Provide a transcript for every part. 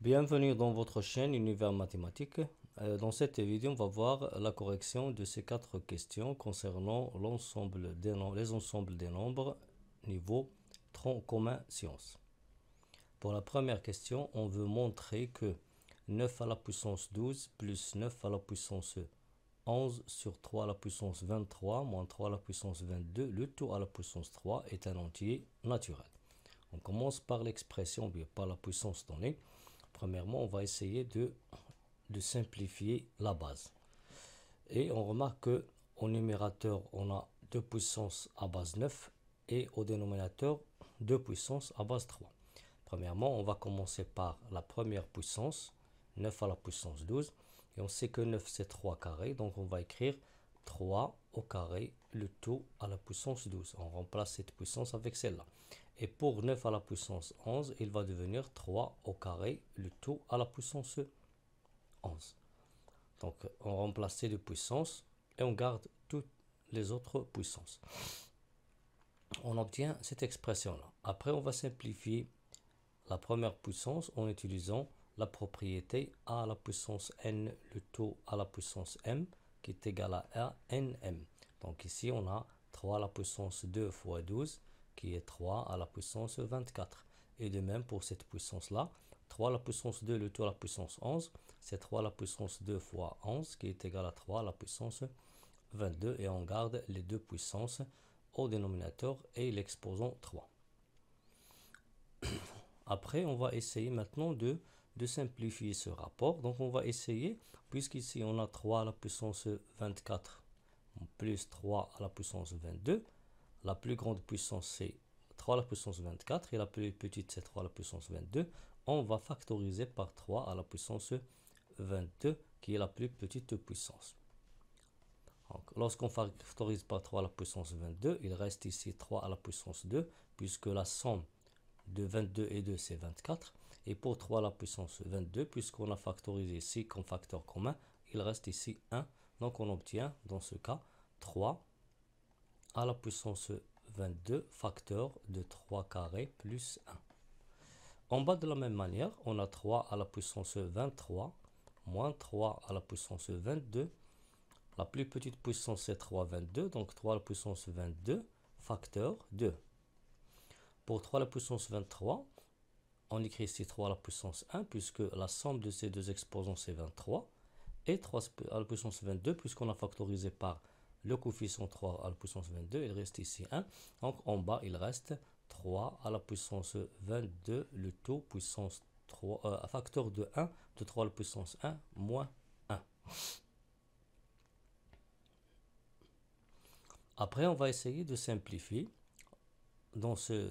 Bienvenue dans votre chaîne Univers Mathématique. Dans cette vidéo, on va voir la correction de ces quatre questions concernant les ensembles des nombres niveau tronc commun sciences. Pour la première question, on veut montrer que 9 à la puissance 12 plus 9 à la puissance 11 sur 3 à la puissance 23 moins 3 à la puissance 22, le tout à la puissance 3 est un entier naturel. On commence par l'expression, bien par la puissance donnée. Premièrement, on va essayer de simplifier la base. Et on remarque qu'au numérateur, on a 2 puissances à base 9 et au dénominateur 2 puissances à base 3. Premièrement, on va commencer par la première puissance, 9 à la puissance 12. Et on sait que 9 c'est 3 carrés, donc on va écrire 3 au carré, le tout à la puissance 12. On remplace cette puissance avec celle-là. Et pour 9 à la puissance 11, il va devenir 3 au carré, le tout à la puissance 11. Donc on remplace ces deux puissances et on garde toutes les autres puissances. On obtient cette expression-là. Après, on va simplifier la première puissance en utilisant la propriété a à la puissance n, le tout à la puissance m, qui est égal à nm. Donc ici, on a 3 à la puissance 2 fois 12, qui est 3 à la puissance 24. Et de même pour cette puissance-là, 3 à la puissance 2, le tout à la puissance 11, c'est 3 à la puissance 2 fois 11, qui est égal à 3 à la puissance 22. Et on garde les deux puissances au dénominateur et l'exposant 3. Après, on va essayer maintenant de simplifier ce rapport. Donc, on va essayer, puisqu'ici, on a 3 à la puissance 24 plus 3 à la puissance 22. La plus grande puissance, c'est 3 à la puissance 24 et la plus petite, c'est 3 à la puissance 22. On va factoriser par 3 à la puissance 22, qui est la plus petite puissance. Lorsqu'on factorise par 3 à la puissance 22, il reste ici 3 à la puissance 2, puisque la somme de 22 et 2, c'est 24. Et pour 3 à la puissance 22, puisqu'on a factorisé ici comme facteur commun, il reste ici 1. Donc on obtient, dans ce cas, 3 à la puissance 22, facteur de 3 carrés plus 1. En bas de la même manière, on a 3 à la puissance 23, moins 3 à la puissance 22. La plus petite puissance, c'est 3, 22. Donc 3 à la puissance 22, facteur 2. Pour 3 à la puissance 23, on écrit ici 3 à la puissance 1, puisque la somme de ces deux exposants, c'est 23. Et 3 à la puissance 22, puisqu'on a factorisé par le coefficient 3 à la puissance 22, il reste ici 1. Donc en bas, il reste 3 à la puissance 22, le tout puissance 3, facteur de 1, de 3 à la puissance 1, moins 1. Après, on va essayer de simplifier dans ce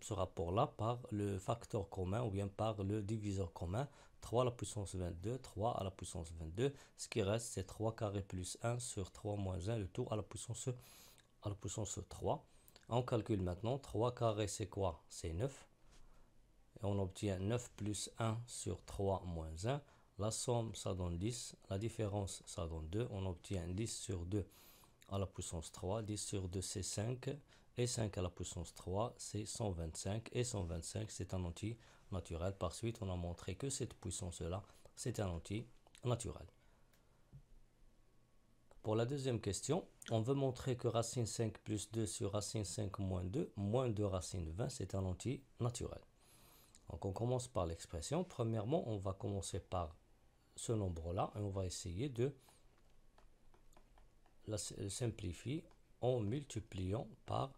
rapport-là par le facteur commun ou bien par le diviseur commun. 3 à la puissance 22, 3 à la puissance 22. Ce qui reste, c'est 3 carré plus 1 sur 3 moins 1, le tout à la puissance 3. On calcule maintenant. 3 carré, c'est quoi? C'est 9. Et on obtient 9 plus 1 sur 3 moins 1. La somme, ça donne 10. La différence, ça donne 2. On obtient 10 sur 2 à la puissance 3. 10 sur 2, c'est 5. Et 5 à la puissance 3, c'est 125. Et 125, c'est un entier naturel. Par suite, on a montré que cette puissance-là, c'est un entier naturel. Pour la deuxième question, on veut montrer que racine 5 plus 2 sur racine 5 moins 2 racine 20, c'est un entier naturel. Donc on commence par l'expression. Premièrement, on va commencer par ce nombre-là et on va essayer de la simplifier en multipliant par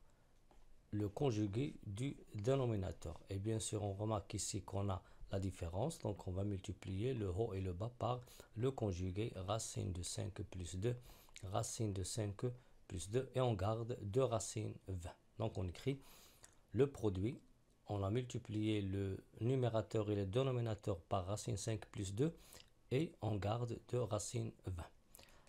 le conjugué du dénominateur. Et bien sûr, on remarque ici qu'on a la différence. Donc, on va multiplier le haut et le bas par le conjugué racine de 5 plus 2, racine de 5 plus 2. Et on garde 2 racines 20. Donc, on écrit le produit. On a multiplié le numérateur et le dénominateur par racine 5 plus 2. Et on garde 2 racines 20.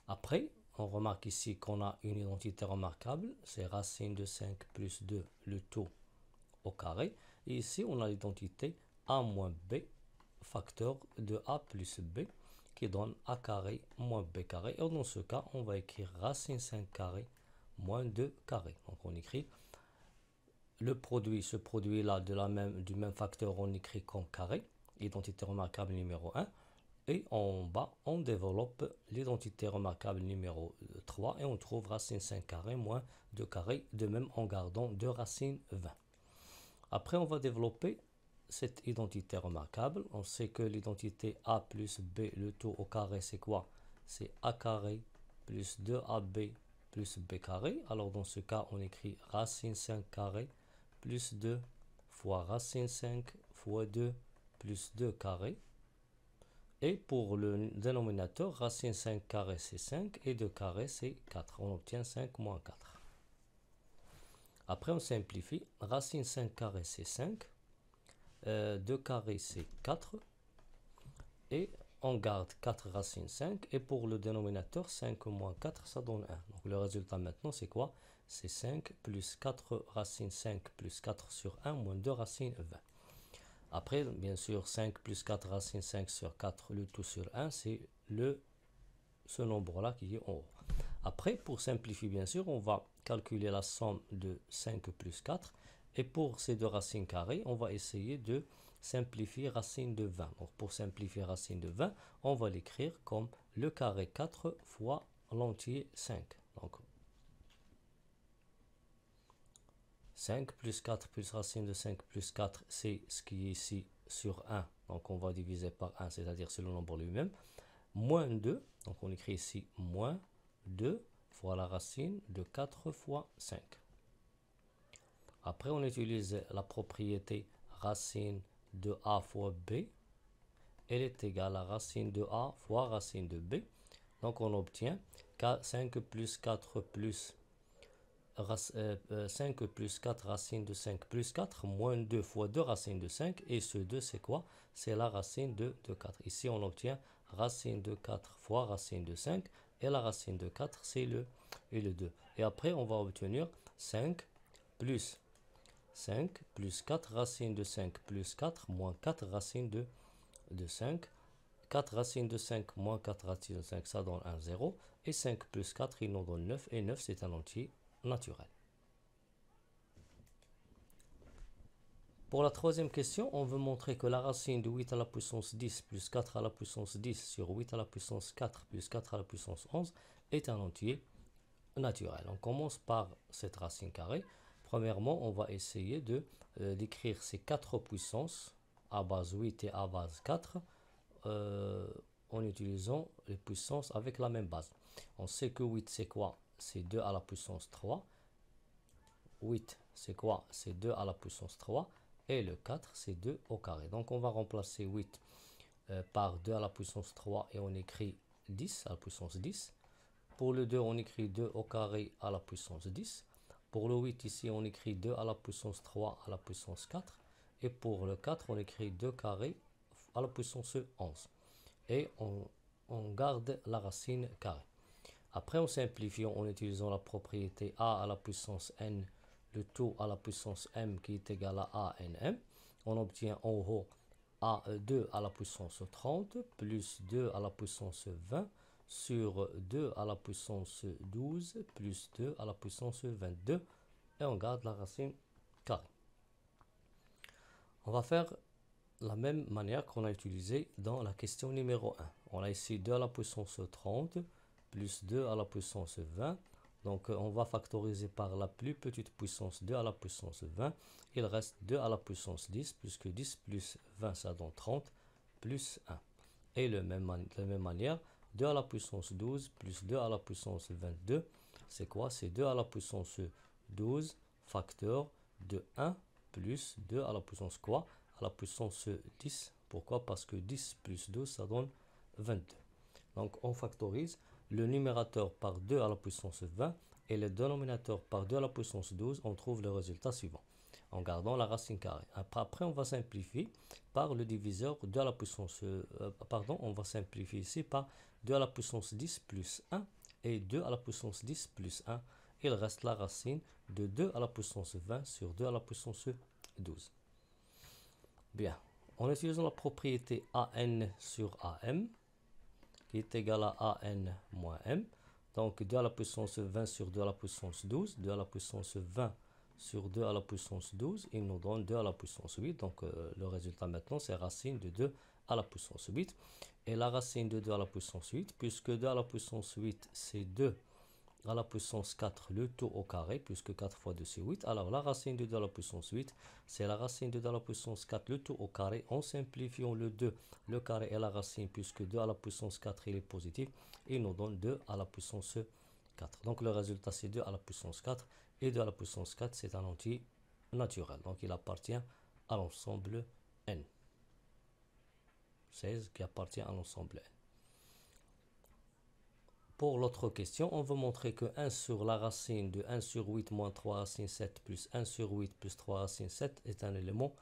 Après, on remarque ici qu'on a une identité remarquable, c'est racine de 5 plus 2, le tout au carré. Et ici, on a l'identité a moins b, facteur de a plus b, qui donne a carré moins b carré. Et dans ce cas, on va écrire racine 5 carré moins 2 carré. Donc on écrit le produit, ce produit-là du même facteur, on écrit comme carré. identité remarquable numéro 1. Et en bas, on développe l'identité remarquable numéro 3 et on trouve racine 5 carré moins 2 carré, de même en gardant 2 racines 20. Après, on va développer cette identité remarquable. On sait que l'identité A plus B, le tout au carré, c'est quoi? C'est A carré plus 2AB plus B carré. Alors, dans ce cas, on écrit racine 5 carré plus 2 fois racine 5 fois 2 plus 2 carré. Et pour le dénominateur, racine 5 carré c'est 5 et 2 carré c'est 4. On obtient 5 moins 4. Après on simplifie. Racine 5 carré c'est 5. 2 carré c'est 4. Et on garde 4 racine 5. Et pour le dénominateur, 5 moins 4 ça donne 1. Donc le résultat maintenant c'est quoi? C'est 5 plus 4 racine 5 plus 4 sur 1 moins 2 racine 20. Après, bien sûr, 5 plus 4 racine 5 sur 4, le tout sur 1, c'est ce nombre-là qui est en haut. Après, pour simplifier, bien sûr, on va calculer la somme de 5 plus 4. Et pour ces deux racines carrées, on va essayer de simplifier racine de 20. Donc, pour simplifier racine de 20, on va l'écrire comme le carré 4 fois l'entier 5. Donc, 5 plus 4 plus racine de 5 plus 4, c'est ce qui est ici sur 1. Donc on va diviser par 1, c'est-à-dire c'est le nombre lui-même. Moins 2, donc on écrit ici moins 2 fois la racine de 4 fois 5. Après on utilise la propriété racine de A fois B. Elle est égale à racine de A fois racine de B. Donc on obtient 5 plus 4 plus 5 plus 4 racine de 5 plus 4 moins 2 fois 2 racine de 5 et ce 2 c'est quoi? C'est la racine de 4. Ici on obtient racine de 4 fois racine de 5 et la racine de 4 c'est le 2. Et après on va obtenir 5 plus 4 racine de 5 plus 4 moins 4 racine de 5. 4 racine de 5 moins 4 racine de 5 ça donne un 0 et 5 plus 4 il nous donne 9 et 9 c'est un entier naturel. Pour la troisième question, on veut montrer que la racine de 8 à la puissance 10 plus 4 à la puissance 10 sur 8 à la puissance 4 plus 4 à la puissance 11 est un entier naturel. On commence par cette racine carrée. Premièrement, on va essayer d'écrire ces 4 puissances à base 8 et à base 4 en utilisant les puissances avec la même base. On sait que 8 c'est quoi? C'est 2 à la puissance 3. 8, c'est quoi? C'est 2 à la puissance 3. Et le 4, c'est 2 au carré. Donc, on va remplacer 8 par 2 à la puissance 3 et on écrit 10 à la puissance 10. Pour le 2, on écrit 2 au carré à la puissance 10. Pour le 8, ici, on écrit 2 à la puissance 3 à la puissance 4. Et pour le 4, on écrit 2 carré à la puissance 11. Et on garde la racine carrée. Après, on simplifie en utilisant la propriété a à la puissance n, le tout à la puissance m qui est égal à ANM. On obtient en haut A2 à la puissance 30 plus 2 à la puissance 20 sur 2 à la puissance 12 plus 2 à la puissance 22. Et on garde la racine carrée. On va faire la même manière qu'on a utilisé dans la question numéro 1. On a ici 2 à la puissance 30 plus 2 à la puissance 20. Donc on va factoriser par la plus petite puissance 2 à la puissance 20. Il reste 2 à la puissance 10, puisque 10 plus 20 ça donne 30 plus 1. Et de la même manière, 2 à la puissance 12 plus 2 à la puissance 22, c'est quoi? C'est 2 à la puissance 12 facteur de 1 plus 2 à la puissance quoi? À la puissance 10. Pourquoi? Parce que 10 plus 12 ça donne 22. Donc on factorise le numérateur par 2 à la puissance 20 et le dénominateur par 2 à la puissance 12, on trouve le résultat suivant en gardant la racine carrée. Après, on va simplifier par le diviseur 2 à la puissance, on va simplifier ici par 2 à la puissance 10 plus 1 et 2 à la puissance 10 plus 1. Il reste la racine de 2 à la puissance 20 sur 2 à la puissance 12. Bien, en utilisant la propriété AN sur AM, qui est égal à AN moins M. Donc 2 à la puissance 20 sur 2 à la puissance 12. 2 à la puissance 20 sur 2 à la puissance 12, il nous donne 2 à la puissance 8. Donc le résultat maintenant, c'est racine de 2 à la puissance 8. Et la racine de 2 à la puissance 8, puisque 2 à la puissance 8, c'est 2 à la puissance 4, le tout au carré, puisque 4 fois 2, c'est 8. Alors la racine de 2 à la puissance 8, c'est la racine de 2 à la puissance 4, le tout au carré. En simplifiant le 2, le carré et la racine, puisque 2 à la puissance 4, il est positif, il nous donne 2 à la puissance 4. Donc le résultat, c'est 2 à la puissance 4. Et 2 à la puissance 4, c'est un entier naturel. Donc il appartient à l'ensemble n. 16 qui appartient à l'ensemble n. Pour l'autre question, on veut montrer que 1 sur la racine de 1 sur 8 moins 3 racine 7 plus 1 sur 8 plus 3 racine 7 est un élément,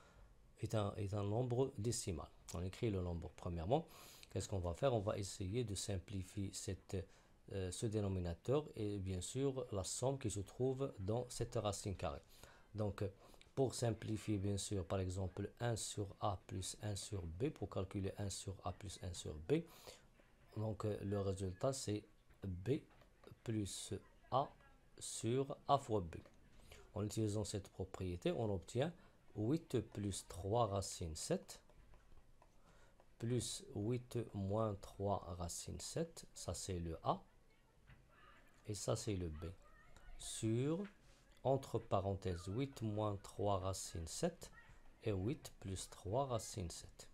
est un nombre décimal. On écrit le nombre premièrement. Qu'est-ce qu'on va faire? On va essayer de simplifier ce dénominateur et bien sûr la somme qui se trouve dans cette racine carrée. Donc pour simplifier bien sûr par exemple 1 sur A plus 1 sur B, pour calculer 1 sur A plus 1 sur B, donc le résultat c'est B plus A sur A fois B. En utilisant cette propriété, on obtient 8 plus 3 racine 7 plus 8 moins 3 racine 7, ça c'est le A, et ça c'est le B, sur, entre parenthèses, 8 moins 3 racine 7 et 8 plus 3 racine 7.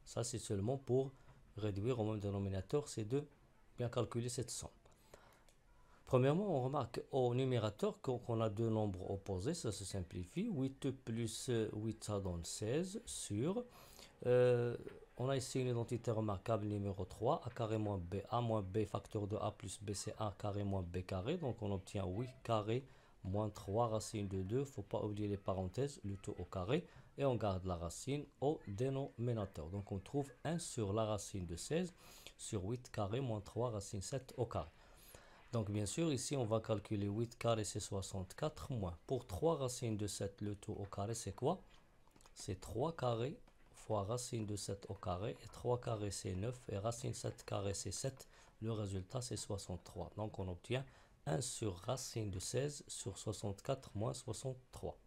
Ça c'est seulement pour réduire au même dénominateur, c'est de bien calculer cette somme. Premièrement, on remarque au numérateur qu'on a deux nombres opposés, ça se simplifie. 8 plus 8, ça donne 16 sur... on a ici une identité remarquable numéro 3, a carré moins b, a moins b facteur de a plus b, c'est a carré moins b carré. Donc on obtient 8 carré moins 3 racine de 2. Il ne faut pas oublier les parenthèses, le tout au carré. Et on garde la racine au dénominateur. Donc on trouve 1 sur la racine de 16 sur 8 carré moins 3 racine 7 au carré. Donc bien sûr ici on va calculer 8 carré c'est 64 moins. Pour 3 racines de 7, le tout au carré c'est quoi? C'est 3 carré fois racine de 7 au carré, et 3 carré c'est 9, et racine 7 carré c'est 7. Le résultat c'est 63. Donc on obtient 1 sur racine de 16 sur 64 moins 63.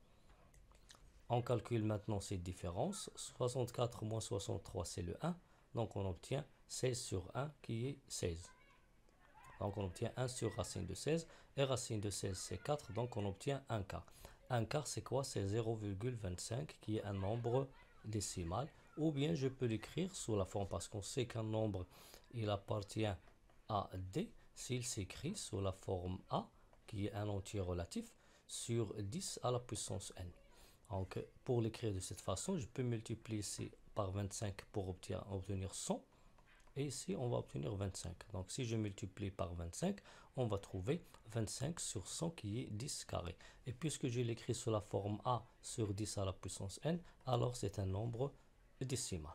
On calcule maintenant ces différences. 64 moins 63 c'est le 1. Donc on obtient 16 sur 1 qui est 16. Donc on obtient 1 sur racine de 16. Et racine de 16 c'est 4. Donc on obtient 1 quart. 1 quart c'est quoi? C'est 0,25 qui est un nombre décimal. Ou bien je peux l'écrire sous la forme, parce qu'on sait qu'un nombre il appartient à D, s'il s'écrit sous la forme A, qui est un entier relatif, sur 10 à la puissance n. Donc pour l'écrire de cette façon, je peux multiplier ici par 25 pour obtenir 100. Et ici, on va obtenir 25. Donc, si je multiplie par 25, on va trouver 25 sur 100 qui est 10 carré. Et puisque je l'écris sous la forme A sur 10 à la puissance n, alors c'est un nombre décimal.